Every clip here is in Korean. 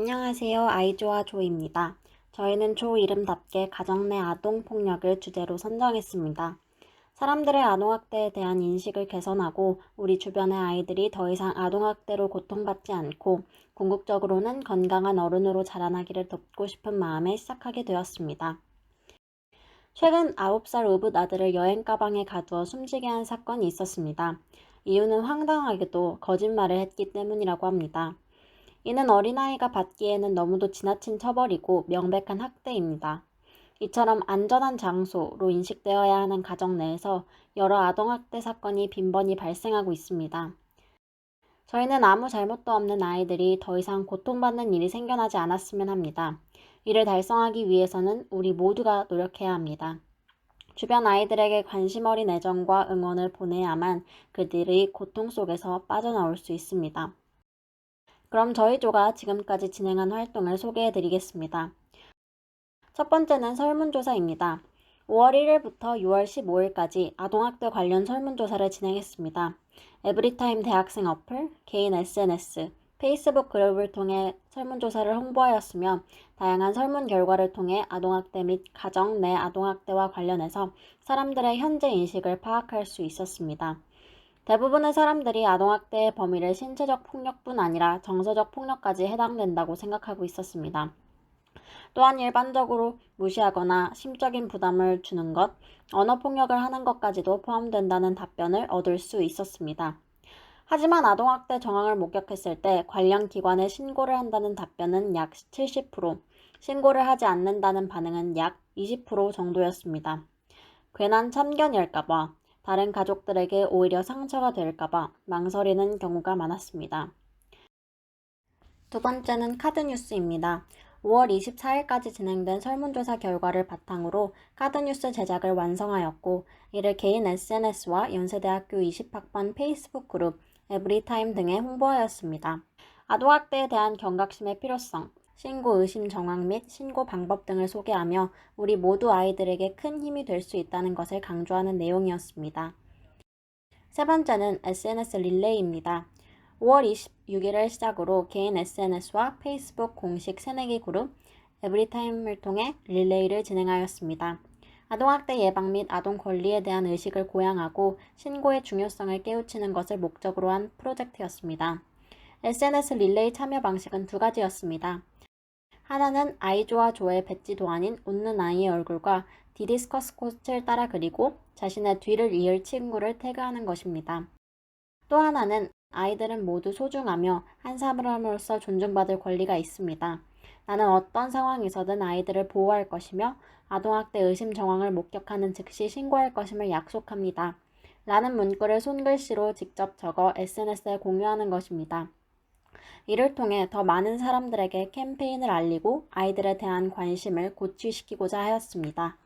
안녕하세요. 아이조와 조입니다. 저희는 조 이름답게 가정 내 아동 폭력을 주제로 선정했습니다. 사람들의 아동학대에 대한 인식을 개선하고 우리 주변의 아이들이 더 이상 아동학대로 고통받지 않고 궁극적으로는 건강한 어른으로 자라나기를 돕고 싶은 마음에 시작하게 되었습니다. 최근 9살 우붓 아들을 여행 가방에 가두어 숨지게 한 사건이 있었습니다. 이유는 황당하게도 거짓말을 했기 때문이라고 합니다. 이는 어린아이가 받기에는 너무도 지나친 처벌이고 명백한 학대입니다. 이처럼 안전한 장소로 인식되어야 하는 가정 내에서 여러 아동학대 사건이 빈번히 발생하고 있습니다. 저희는 아무 잘못도 없는 아이들이 더 이상 고통받는 일이 생겨나지 않았으면 합니다. 이를 달성하기 위해서는 우리 모두가 노력해야 합니다. 주변 아이들에게 관심 어린 애정과 응원을 보내야만 그들의 고통 속에서 빠져나올 수 있습니다. 그럼 저희 조가 지금까지 진행한 활동을 소개해 드리겠습니다. 첫 번째는 설문조사입니다. 5월 1일부터 6월 15일까지 아동학대 관련 설문조사를 진행했습니다. 에브리타임 대학생 어플, 개인 SNS, 페이스북 그룹을 통해 설문조사를 홍보하였으며 다양한 설문 결과를 통해 아동학대 및 가정 내 아동학대와 관련해서 사람들의 현재 인식을 파악할 수 있었습니다. 대부분의 사람들이 아동학대의 범위를 신체적 폭력뿐 아니라 정서적 폭력까지 해당된다고 생각하고 있었습니다. 또한 일반적으로 무시하거나 심적인 부담을 주는 것, 언어폭력을 하는 것까지도 포함된다는 답변을 얻을 수 있었습니다. 하지만 아동학대 정황을 목격했을 때 관련 기관에 신고를 한다는 답변은 약 70%, 신고를 하지 않는다는 반응은 약 20% 정도였습니다. 괜한 참견일까봐, 다른 가족들에게 오히려 상처가 될까봐 망설이는 경우가 많았습니다. 두 번째는 카드뉴스입니다. 5월 24일까지 진행된 설문조사 결과를 바탕으로 카드뉴스 제작을 완성하였고, 이를 개인 SNS와 연세대학교 20학번 페이스북 그룹, 에브리타임 등에 홍보하였습니다. 아동학대에 대한 경각심의 필요성, 신고 의심 정황 및 신고 방법 등을 소개하며 우리 모두 아이들에게 큰 힘이 될 수 있다는 것을 강조하는 내용이었습니다. 세 번째는 SNS 릴레이입니다. 5월 26일을 시작으로 개인 SNS와 페이스북 공식 새내기 그룹 에브리타임을 통해 릴레이를 진행하였습니다. 아동학대 예방 및 아동 권리에 대한 의식을 고양하고 신고의 중요성을 깨우치는 것을 목적으로 한 프로젝트였습니다. SNS 릴레이 참여 방식은 두 가지였습니다. 하나는 아이조와 조의 배지 도안인 웃는 아이의 얼굴과 디디스커스 꽃을 따라 그리고 자신의 뒤를 이을 친구를 태그하는 것입니다. 또 하나는 아이들은 모두 소중하며 한 사람으로서 존중받을 권리가 있습니다. 나는 어떤 상황에서든 아이들을 보호할 것이며 아동학대 의심 정황을 목격하는 즉시 신고할 것임을 약속합니다. 라는 문구를 손글씨로 직접 적어 SNS에 공유하는 것입니다. 이를 통해 더 많은 사람들에게 캠페인을 알리고 아이들에 대한 관심을 고취시키고자 하였습니다.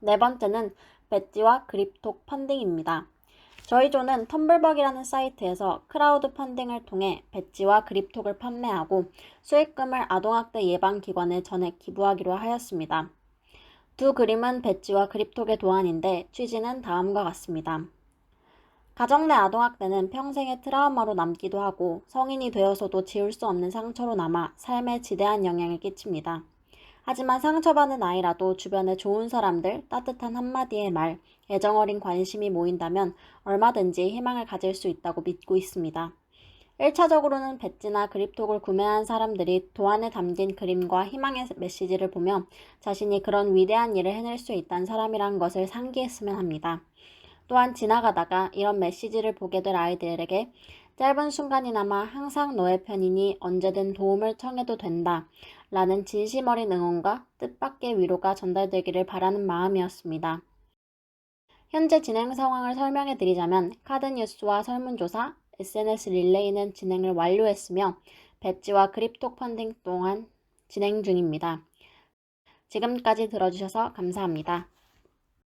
네 번째는 배지와 그립톡 펀딩입니다. 저희 조는 텀블벅이라는 사이트에서 크라우드 펀딩을 통해 배지와 그립톡을 판매하고 수익금을 아동학대 예방기관에 전액 기부하기로 하였습니다. 두 그림은 배지와 그립톡의 도안인데 취지는 다음과 같습니다. 가정 내 아동학대는 평생의 트라우마로 남기도 하고 성인이 되어서도 지울 수 없는 상처로 남아 삶에 지대한 영향을 끼칩니다. 하지만 상처받은 아이라도 주변에 좋은 사람들, 따뜻한 한마디의 말, 애정어린 관심이 모인다면 얼마든지 희망을 가질 수 있다고 믿고 있습니다. 1차적으로는 배지나 그립톡을 구매한 사람들이 도안에 담긴 그림과 희망의 메시지를 보며 자신이 그런 위대한 일을 해낼 수 있다는 사람이란 것을 상기했으면 합니다. 또한 지나가다가 이런 메시지를 보게 될 아이들에게 짧은 순간이나마 항상 너의 편이니 언제든 도움을 청해도 된다 라는 진심 어린 응원과 뜻밖의 위로가 전달되기를 바라는 마음이었습니다. 현재 진행 상황을 설명해 드리자면 카드뉴스와 설문조사, SNS 릴레이는 진행을 완료했으며 배지와 그립톡 펀딩 또한 진행 중입니다. 지금까지 들어주셔서 감사합니다.